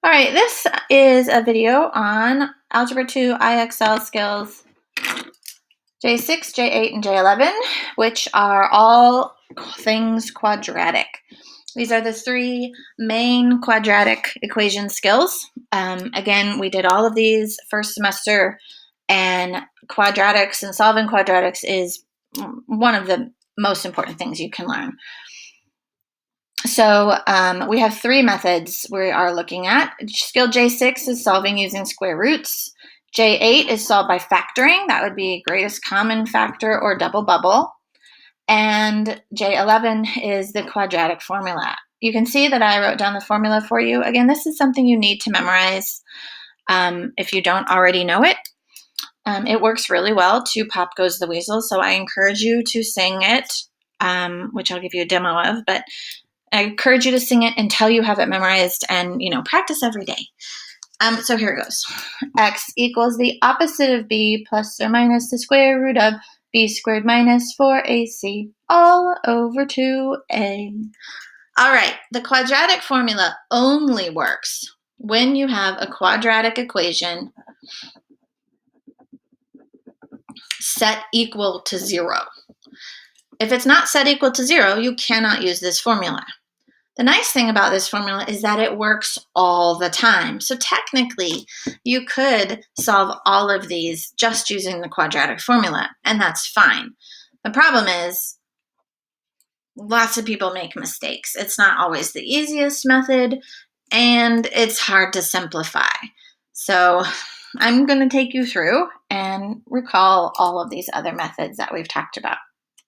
All right, this is a video on Algebra 2 IXL Skills J6, J8, and J11, which are all things quadratic. These are the three main quadratic equation skills. Again, we did all of these first semester, and quadratics and solving quadratics is one of the most important things you can learn. So we have three methods we are looking at. Skill J6 is solving using square roots. J8 is solved by factoring. That would be greatest common factor or double bubble. And J11 is the quadratic formula. You can see that I wrote down the formula for you. Again, this is something you need to memorize if you don't already know it. It works really well to Pop Goes the Weasel, so I encourage you to sing it, which I'll give you a demo of, but I encourage you to sing it until you have it memorized and, practice every day. So here it goes. X equals the opposite of b plus or minus the square root of b squared minus 4ac all over 2a. All right, the quadratic formula only works when you have a quadratic equation set equal to 0. If it's not set equal to 0, you cannot use this formula. The nice thing about this formula is that it works all the time. So technically, you could solve all of these just using the quadratic formula, and that's fine. The problem is lots of people make mistakes. It's not always the easiest method, and it's hard to simplify. So I'm going to take you through and recall all of these other methods that we've talked about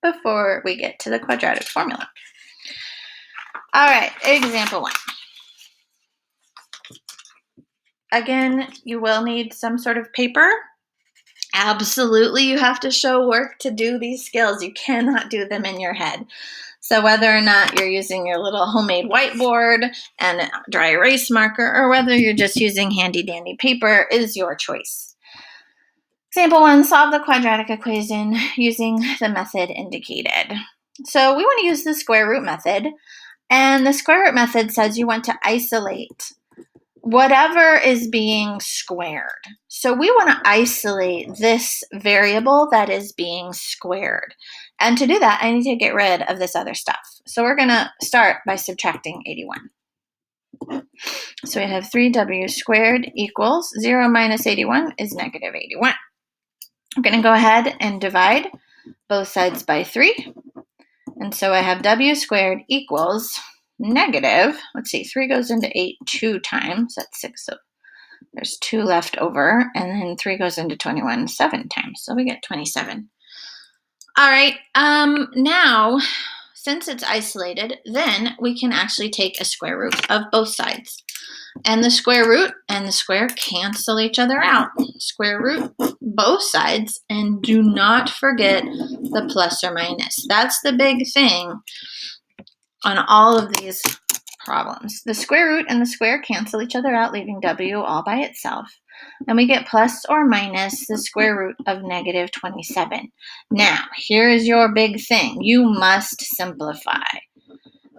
before we get to the quadratic formula. All right, example 1. Again, you will need some sort of paper. Absolutely, you have to show work to do these skills. You cannot do them in your head. So whether or not you're using your little homemade whiteboard and a dry erase marker, or whether you're just using handy dandy paper, is your choice. Example 1, solve the quadratic equation using the method indicated. So we want to use the square root method. And the square root method says you want to isolate whatever is being squared. So we want to isolate this variable that is being squared. And to do that, I need to get rid of this other stuff. So we're going to start by subtracting 81. So we have 3w squared equals 0 minus 81 is negative 81. I'm going to go ahead and divide both sides by 3. And so I have w squared equals negative, let's see, 3 goes into 8 2 times, that's 6, so there's 2 left over, and then 3 goes into 21 7 times, so we get 27. All right, now, since it's isolated, then we can actually take a square root of both sides. And the square root and the square cancel each other out. Square root both sides, and do not forget the plus or minus. That's the big thing on all of these problems. The square root and the square cancel each other out, leaving w all by itself. And we get plus or minus the square root of negative 27. Now, here is your big thing. You must simplify.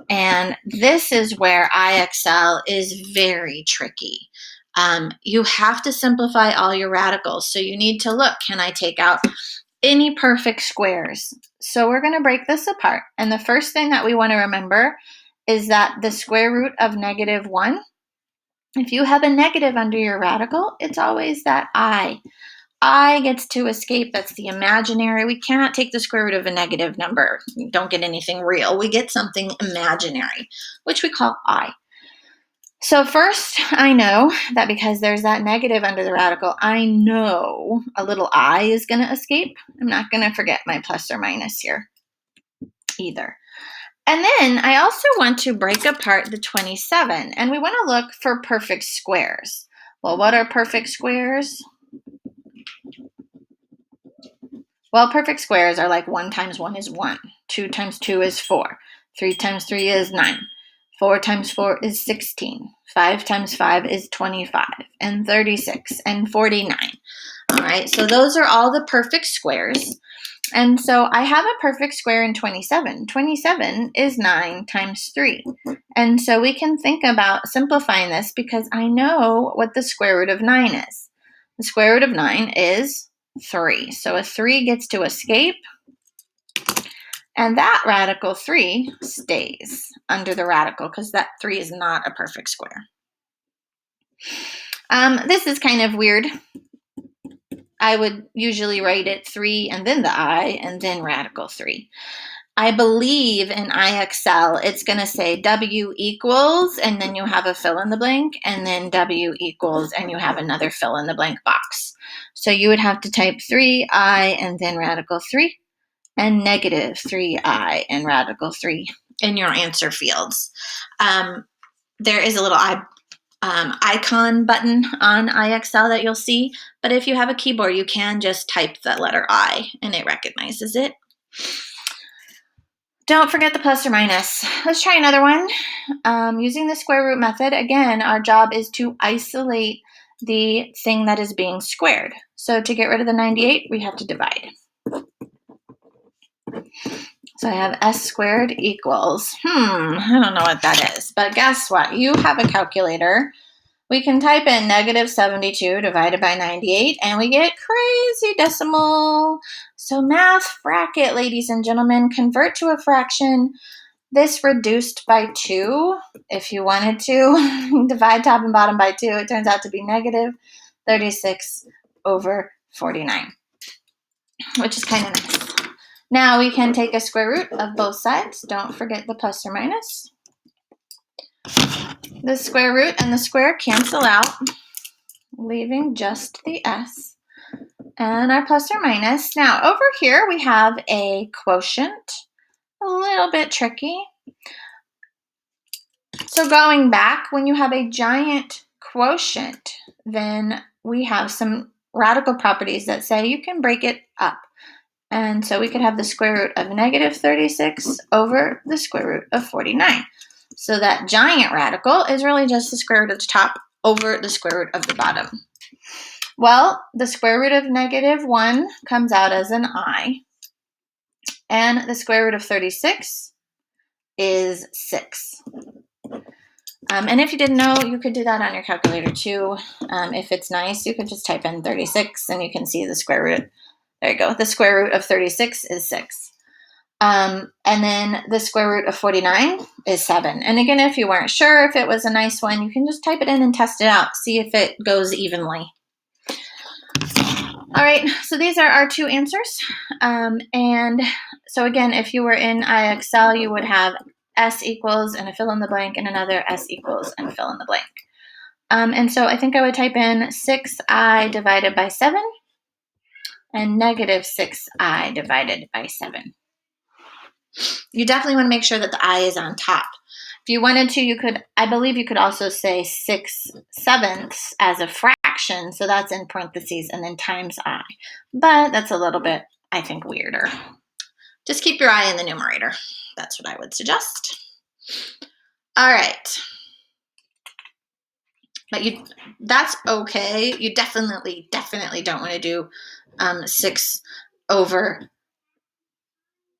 And this is where IXL is very tricky. You have to simplify all your radicals. So you need to look, can I take out any perfect squares? So we're going to break this apart. And the first thing that we want to remember is that the square root of negative 1, if you have a negative under your radical, it's always that I. I gets to escape. That's the imaginary. We cannot take the square root of a negative number. We don't get anything real. We get something imaginary, which we call I. So first, I know that because there's that negative under the radical, I know a little I is going to escape. I'm not going to forget my plus or minus here either. And then I also want to break apart the 27, and we want to look for perfect squares. Well, what are perfect squares? Well, perfect squares are like 1 times 1 is 1, 2 times 2 is 4, 3 times 3 is 9, 4 times 4 is 16, 5 times 5 is 25, and 36, and 49. All right, so those are all the perfect squares. And so I have a perfect square in 27. 27 is 9 times 3. And so we can think about simplifying this because I know what the square root of 9 is. The square root of 9 is 3. So a 3 gets to escape, and that radical 3 stays under the radical because that 3 is not a perfect square. This is kind of weird. I would usually write it 3 and then the I and then radical 3. I believe in IXL, it's going to say W equals, and then you have a fill in the blank, and then W equals, and you have another fill in the blank box. So you would have to type 3I and then radical 3, and negative 3I and radical 3 in your answer fields. There is a little icon button on IXL that you'll see, but if you have a keyboard, you can just type the letter I and it recognizes it. Don't forget the plus or minus. Let's try another one. Using the square root method, again, our job is to isolate the thing that is being squared. So to get rid of the 98, we have to divide. So I have s squared equals, I don't know what that is, but guess what? You have a calculator. We can type in negative 72 divided by 98, and we get crazy decimal. So math bracket, ladies and gentlemen, convert to a fraction. This reduced by 2, if you wanted to, divide top and bottom by 2, it turns out to be negative 36 over 49, which is kind of nice. Now we can take a square root of both sides. Don't forget the plus or minus. The square root and the square cancel out, leaving just the s and our plus or minus. Now over here we have a quotient, a little bit tricky. So going back, when you have a giant quotient, then we have some radical properties that say you can break it up. And so we could have the square root of negative 36 over the square root of 49. So that giant radical is really just the square root of the top over the square root of the bottom. Well, the square root of negative 1 comes out as an I, and the square root of 36 is 6. And if you didn't know, you could do that on your calculator too. If it's nice, you could just type in 36 and you can see the square root. There you go. The square root of 36 is 6. And then the square root of 49 is 7. And again, if you weren't sure if it was a nice one, you can just type it in and test it out. See if it goes evenly. All right, so these are our two answers. And so again, if you were in IXL, you would have S equals and a fill in the blank and another S equals and fill in the blank. And so I think I would type in 6I divided by 7 and negative 6I divided by 7. You definitely want to make sure that the I is on top. If you wanted to, you could, I believe you could also say 6/7 as a fraction. So that's in parentheses and then times I. But that's a little bit, I think, weirder. Just keep your I in the numerator. That's what I would suggest. All right. But that's okay. You definitely don't want to do 6 over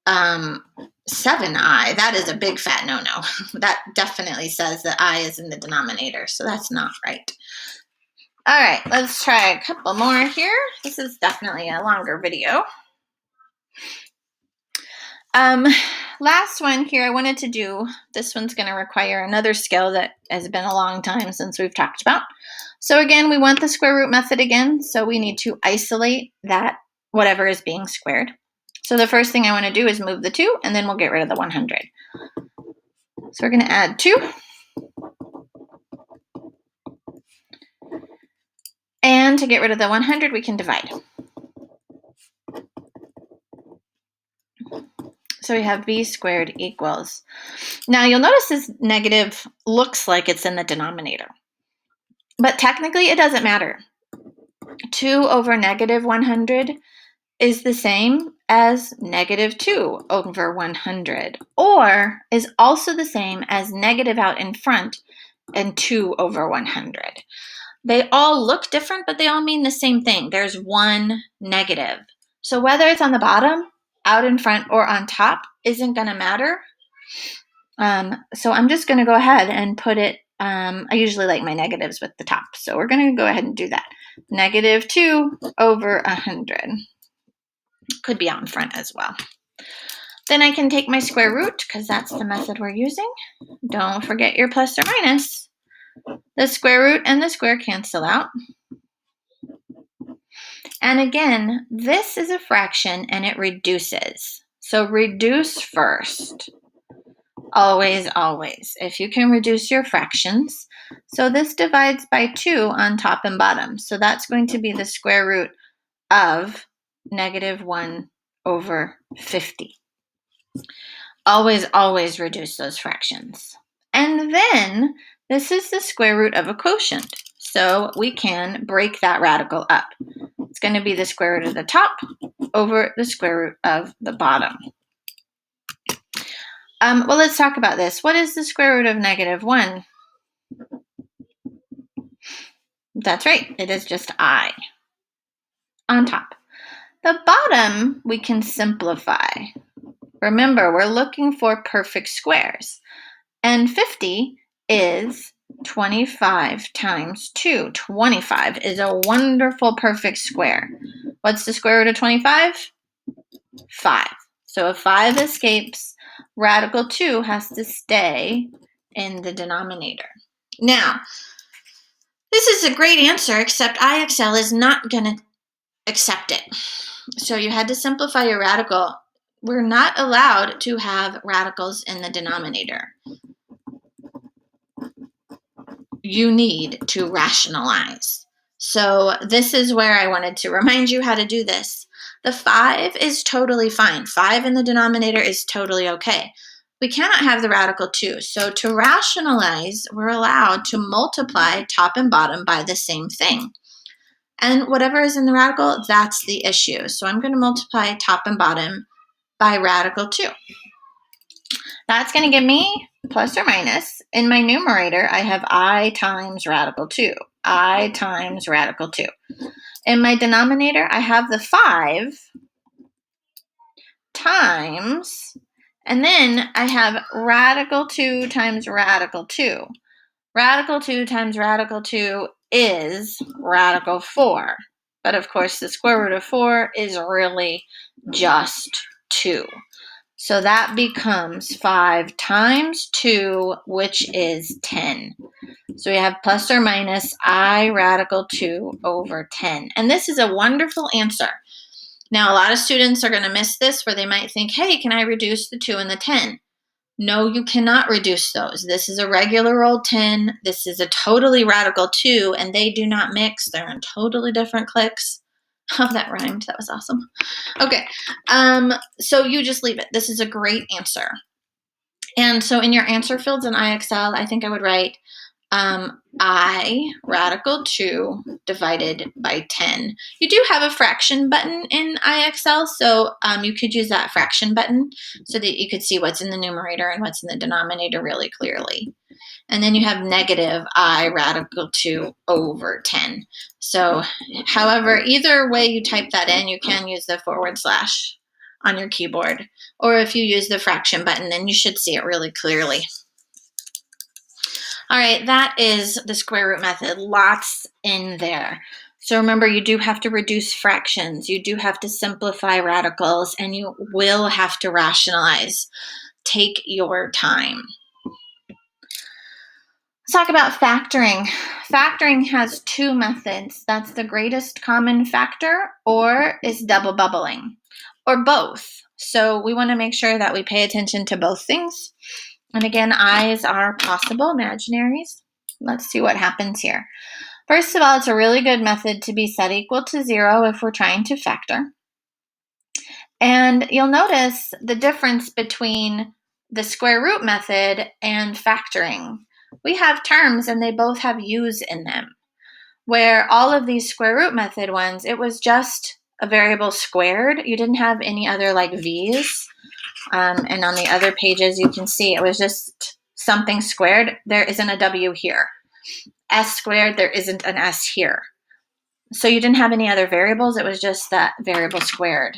7I. That is a big fat no-no. That definitely says that I is in the denominator, so that's not right. All right, let's try a couple more here. This is definitely a longer video. Last one here I wanted to do, this one's going to require another skill that has been a long time since we've talked about. So again, we want the square root method again, so we need to isolate that whatever is being squared. So the first thing I want to do is move the 2, and then we'll get rid of the 100. So we're going to add 2. And to get rid of the 100, we can divide. So we have b squared equals. Now you'll notice this negative looks like it's in the denominator. But technically it doesn't matter. 2 over negative 100 is the same as negative 2 over 100, or is also the same as negative out in front and 2 over 100. They all look different, but they all mean the same thing. There's one negative. So whether it's on the bottom out in front or on top isn't going to matter. So I'm just going to go ahead and put it, I usually like my negatives with the top. So we're going to go ahead and do that. -2/100. Could be out in front as well. Then I can take my square root, because that's the method we're using. Don't forget your plus or minus. The square root and the square cancel out. And again, this is a fraction and it reduces. So reduce first. Always, always. If you can reduce your fractions. So this divides by 2 on top and bottom. So that's going to be the square root of -1/50. Always, always reduce those fractions. And then this is the square root of a quotient. So we can break that radical up. It's going to be the square root of the top over the square root of the bottom. Well, let's talk about this. What is the square root of -1? That's right. It is just I on top. The bottom we can simplify. Remember, we're looking for perfect squares. And 50 is 25 times 2. 25 is a wonderful perfect square. What's the square root of 25? 5. So if 5 escapes, radical 2 has to stay in the denominator. Now, this is a great answer, except IXL is not going to accept it. So you had to simplify your radical. We're not allowed to have radicals in the denominator. You need to rationalize. So this is where I wanted to remind you how to do this. The 5 is totally fine. 5 in the denominator is totally okay. We cannot have the radical 2. So to rationalize, we're allowed to multiply top and bottom by the same thing. And whatever is in the radical, that's the issue. So I'm going to multiply top and bottom by radical 2. That's going to give me plus or minus. In my numerator, I have I times radical 2. I times radical 2. In my denominator, I have the 5 times, and then I have radical 2 times radical 2. Radical 2 times radical 2 is radical 4. But of course, the square root of 4 is really just 2. So that becomes 5 times 2, which is 10. So we have plus or minus I radical 2 over 10. And this is a wonderful answer. Now, a lot of students are going to miss this, where they might think, hey, can I reduce the 2 and the 10? No, you cannot reduce those. This is a regular old 10. This is a totally radical 2, and they do not mix. They're in totally different cliques. Oh, that rhymed. That was awesome. Okay, so you just leave it. This is a great answer. And so in your answer fields in IXL, I think I would write I radical 2 divided by 10. You do have a fraction button in IXL, so you could use that fraction button so that you could see what's in the numerator and what's in the denominator really clearly. And then you have negative I radical 2 over 10. So however, either way you type that in, you can use the / on your keyboard. Or if you use the fraction button, then you should see it really clearly. All right, that is the square root method. Lots in there. So remember, you do have to reduce fractions. You do have to simplify radicals, and you will have to rationalize. Take your time. Let's talk about factoring. Factoring has 2 methods. That's the greatest common factor, or is double bubbling, or both. So we want to make sure that we pay attention to both things. And again, I's are possible imaginaries. Let's see what happens here. First of all, it's a really good method to be set equal to 0 if we're trying to factor. And you'll notice the difference between the square root method and factoring. We have terms and they both have u's in them. Where all of these square root method ones, it was just a variable squared. You didn't have any other like v's. And on the other pages, you can see it was just something squared. There isn't a w here. S squared, there isn't an s here. So you didn't have any other variables. It was just that variable squared.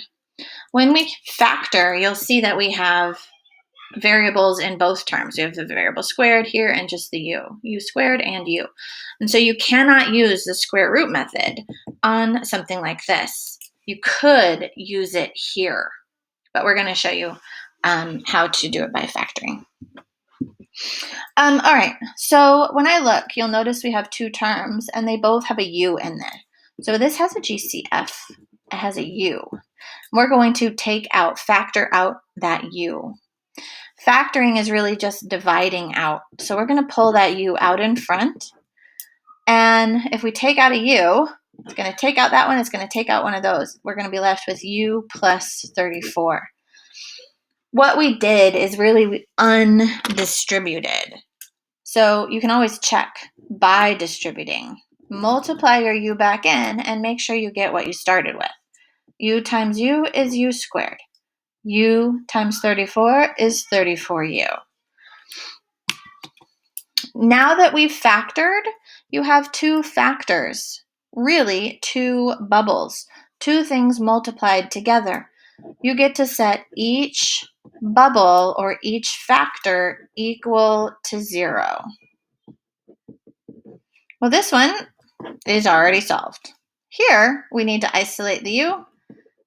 When we factor, you'll see that we have variables in both terms. We have the variable squared here and just the u squared and u. And so you cannot use the square root method on something like this. You could use it here, but we're going to show you how to do it by factoring. All right, so when I look, you'll notice we have two terms and they both have a u in there. So this has a GCF, it has a u. We're going to factor out that u. Factoring is really just dividing out. So we're going to pull that u out in front. And if we take out a u, it's going to take out that one, it's going to take out one of those. We're going to be left with u plus 34. What we did is really undistributed. So you can always check by distributing. Multiply your u back in and make sure you get what you started with. U times u is u squared. U times 34 is 34u. Now that we've factored, you have two factors, really two bubbles, two things multiplied together. You get to set each bubble or each factor equal to 0. Well, this one is already solved. Here, we need to isolate the u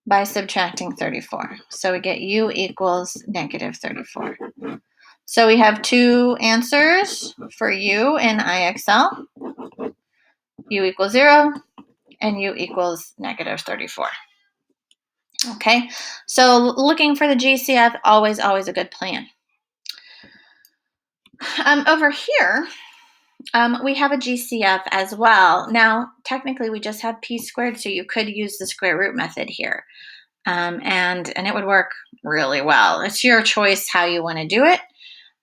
by subtracting 34. So we get u equals negative 34. So we have two answers for u in IXL. U equals 0 and u equals negative 34. Okay, so looking for the GCF, always a good plan. Over here, we have a GCF as well. Now, technically, we just have p squared, so you could use the square root method here. And it would work really well. It's your choice how you want to do it.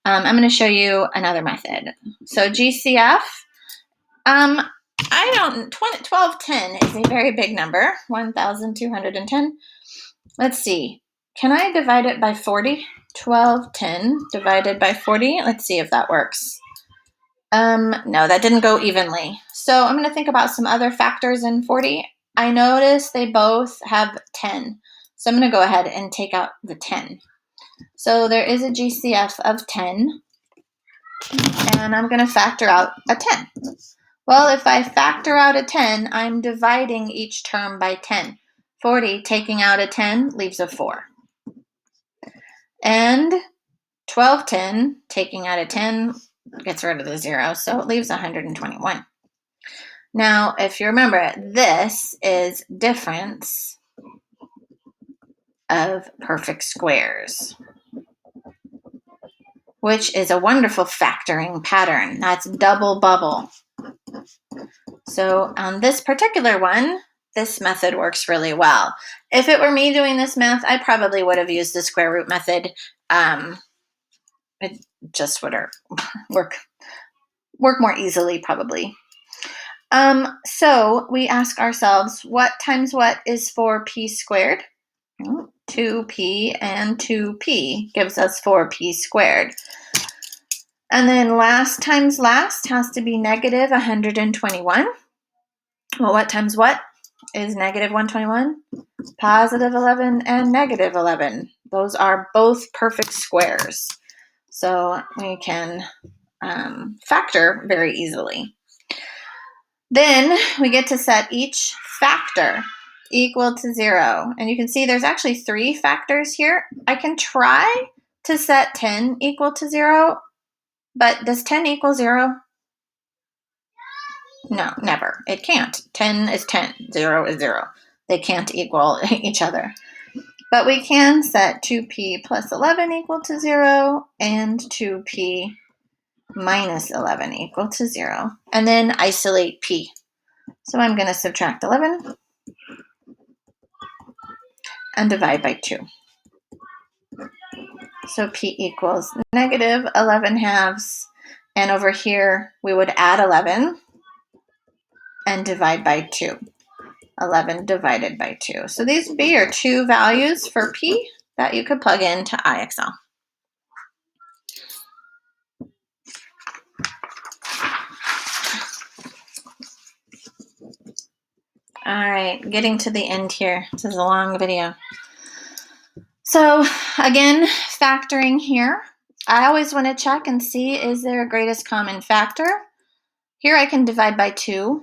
I'm going to show you another method. So GCF, 1210 is a very big number, 1,210. Let's see, can I divide it by 40? 1210 divided by 40, let's see if that works. No, that didn't go evenly. So I'm going to think about some other factors in 40. I notice they both have 10. So I'm going to go ahead and take out the 10. So there is a GCF of 10, and I'm going to factor out a 10. Well, if I factor out a 10, I'm dividing each term by 10. 40 taking out a 10 leaves a 4. And 1210 taking out a 10 gets rid of the 0, so it leaves 121. Now, if you remember, this is difference of perfect squares, which is a wonderful factoring pattern. That's double bubble. So on this particular one, this method works really well. If it were me doing this math, I probably would have used the square root method. It just would work more easily, probably. So we ask ourselves, what times what is 4p squared? 2p and 2p gives us 4p squared. And then last times last has to be negative 121. Well, what times what is negative 121? Positive 11 and negative 11. Those are both perfect squares. So we can factor very easily. Then we get to set each factor equal to 0. And you can see there's actually 3 factors here. I can try to set 10 equal to 0, but does 10 equal 0? No, never. It can't. 10 is 10. 0 is 0. They can't equal each other. But we can set 2p plus 11 equal to 0 and 2p minus 11 equal to 0. And then isolate p. So I'm going to subtract 11 and divide by 2. So p equals negative 11 halves. And over here, we would add 11 and divide by 2. 11 divided by 2. So these would be your two values for p that you could plug into IXL. All right, getting to the end here. This is a long video. So again, factoring here, I always want to check and see, is there a greatest common factor? Here I can divide by 2.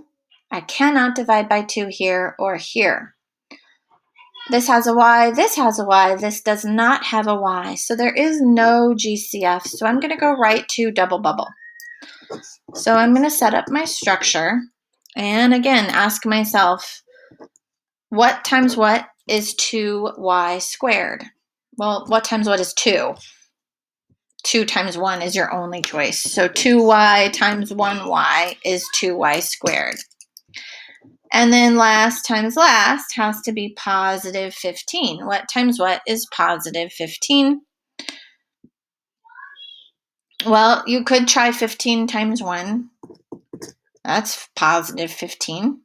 I cannot divide by 2 here or here. This has a y, this has a y, this does not have a y. So there is no GCF. So I'm going to go right to double bubble. So I'm going to set up my structure and again ask myself, what times what is 2y squared? Well, what times what is 2? 2 times 1 is your only choice. So 2y times 1y is 2y squared. And then last times last has to be positive 15. What times what is positive 15? Well, you could try 15 times 1. That's positive 15.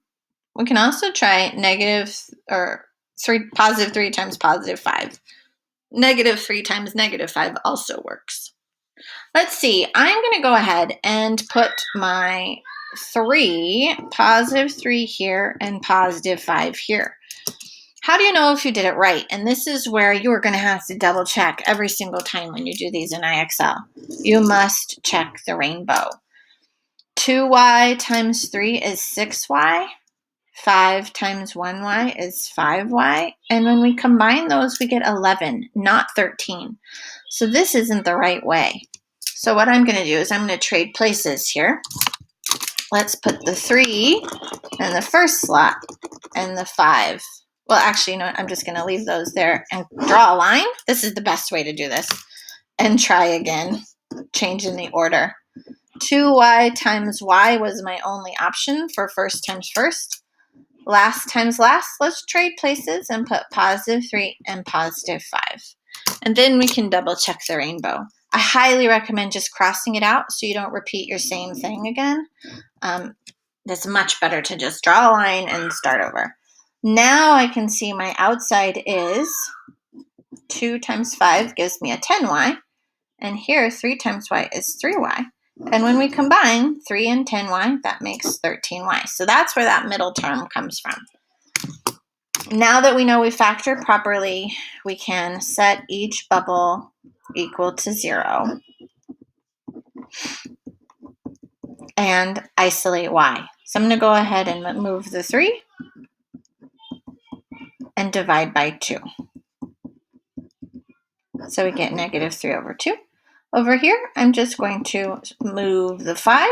We can also try positive 3 times positive 5. Negative 3 times negative 5 also works. Let's see. I'm going to go ahead and put my positive 3 here and positive 5 here. How do you know if you did it right? And this is where you are going to have to double check every single time when you do these in IXL. You must check the rainbow. 2y times 3 is 6y. 5 times 1y is 5y. And when we combine those, we get 11, not 13. So this isn't the right way. So what I'm going to do is I'm going to trade places here. Let's put the 3 in the first slot and the 5. Well, actually, you know what? I'm just going to leave those there and draw a line. This is the best way to do this. And try again, changing the order. 2y times y was my only option for first times first. Last times last, let's trade places and put positive 3 and positive 5. And then we can double check the rainbow. I highly recommend just crossing it out so you don't repeat your same thing again. It's much better to just draw a line and start over. Now I can see my outside is 2 times 5 gives me a 10y. And here 3 times y is 3y. And when we combine 3 and 10y, that makes 13y. So that's where that middle term comes from. Now that we know we factor properly, we can set each bubble equal to 0 and isolate y. So I'm going to go ahead and move the 3 and divide by 2. So we get negative 3 over 2. Over here, I'm just going to move the 5,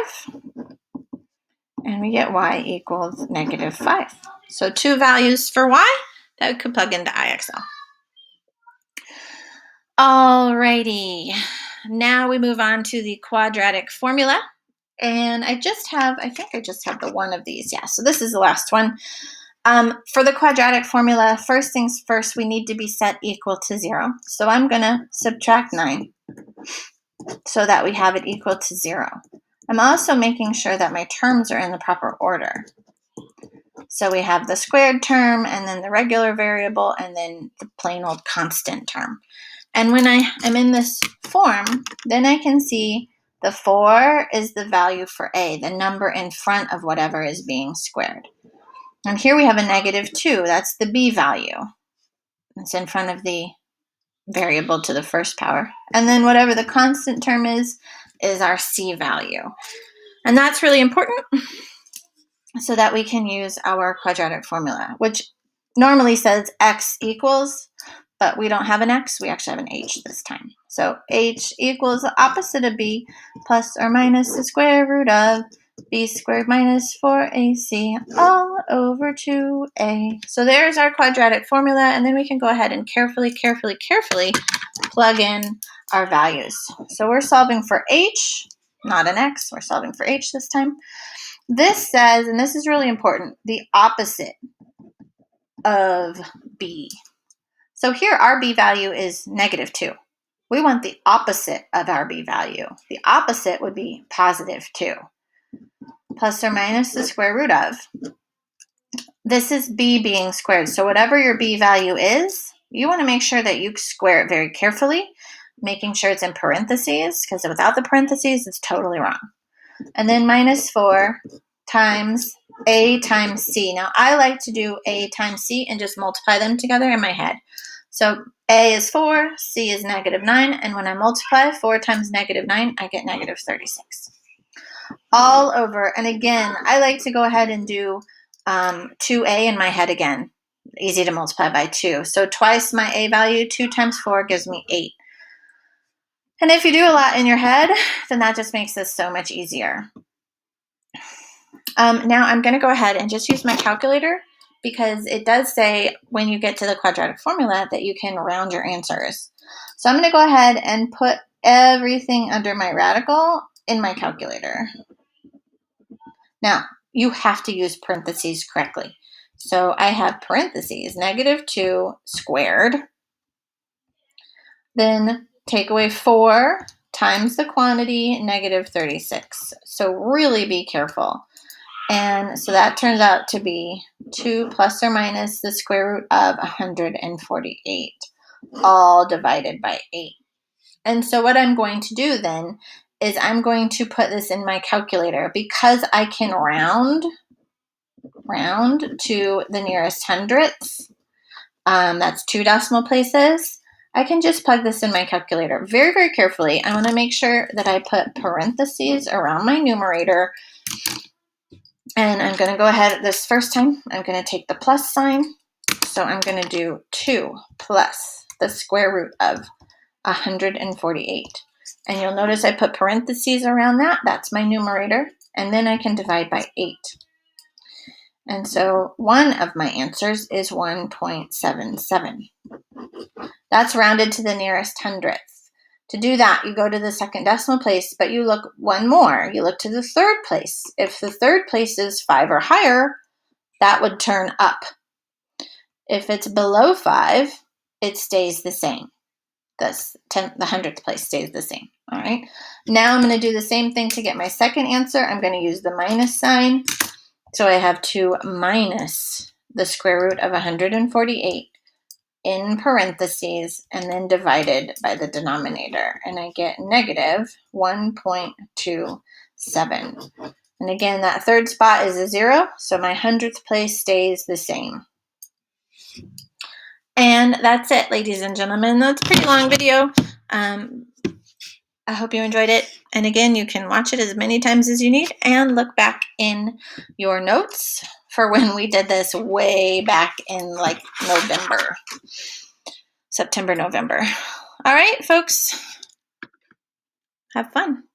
and we get y equals negative 5. So 2 values for y that we could plug into IXL. Alrighty, now we move on to the quadratic formula. And I think I just have the one of these. Yeah, so this is the last one. For the quadratic formula, first things first, we need to be set equal to 0. So I'm going to subtract 9 so that we have it equal to 0. I'm also making sure that my terms are in the proper order. So we have the squared term, and then the regular variable, and then the plain old constant term. And when I am in this form, then I can see the 4 is the value for a, the number in front of whatever is being squared. And here we have a negative 2. That's the b value. It's in front of the variable to the first power. And then whatever the constant term is our c value. And that's really important so that we can use our quadratic formula, which normally says x equals, but we don't have an x, we actually have an h this time. So h equals the opposite of b plus or minus the square root of b squared minus 4ac all over 2a. So there's our quadratic formula, and then we can go ahead and carefully plug in our values. So we're solving for h, not an x, we're solving for h this time. This says, and this is really important, the opposite of b. So here our b value is negative 2. We want the opposite of our b value. The opposite would be positive 2. Plus or minus the square root of. This is b being squared. So whatever your b value is, you want to make sure that you square it very carefully, making sure it's in parentheses, because without the parentheses, it's totally wrong. And then minus 4 times a times c. Now, I like to do a times c and just multiply them together in my head. So A is 4, C is -9, and when I multiply 4 times -9, I get -36. All over. And again, I like to go ahead and do 2A in my head again. Easy to multiply by 2. So twice my A value, 2 times 4 gives me 8. And if you do a lot in your head, then that just makes this so much easier. Now I'm going to go ahead and just use my calculator, because it does say when you get to the quadratic formula that you can round your answers. So I'm going to go ahead and put everything under my radical in my calculator. Now, you have to use parentheses correctly. So I have parentheses, -2 squared, then take away 4 times the quantity, -36. So really be careful. And so that turns out to be 2 plus or minus the square root of 148, all divided by 8. And so what I'm going to do then is I'm going to put this in my calculator, because I can round to the nearest hundredths. That's 2 decimal places. I can just plug this in my calculator very, very carefully. I want to make sure that I put parentheses around my numerator. And I'm going to go ahead this first time. I'm going to take the plus sign. So I'm going to do 2 plus the square root of 148. And you'll notice I put parentheses around that. That's my numerator. And then I can divide by 8. And so one of my answers is 1.77. That's rounded to the nearest hundredth. To do that, you go to the second decimal place, but you look one more. You look to the third place. If the third place is 5 or higher, that would turn up. If it's below 5, it stays the same. The 100th place stays the same. All right. Now I'm going to do the same thing to get my second answer. I'm going to use the minus sign. So I have 2 minus the square root of 148 in parentheses, and then divided by the denominator. And I get -1.27. And again, that third spot is a 0, so my 100th place stays the same. And that's it, ladies and gentlemen. That's a pretty long video. I hope you enjoyed it. And again, you can watch it as many times as you need and look back in your notes for when we did this way back in like September, November. All right, folks, have fun.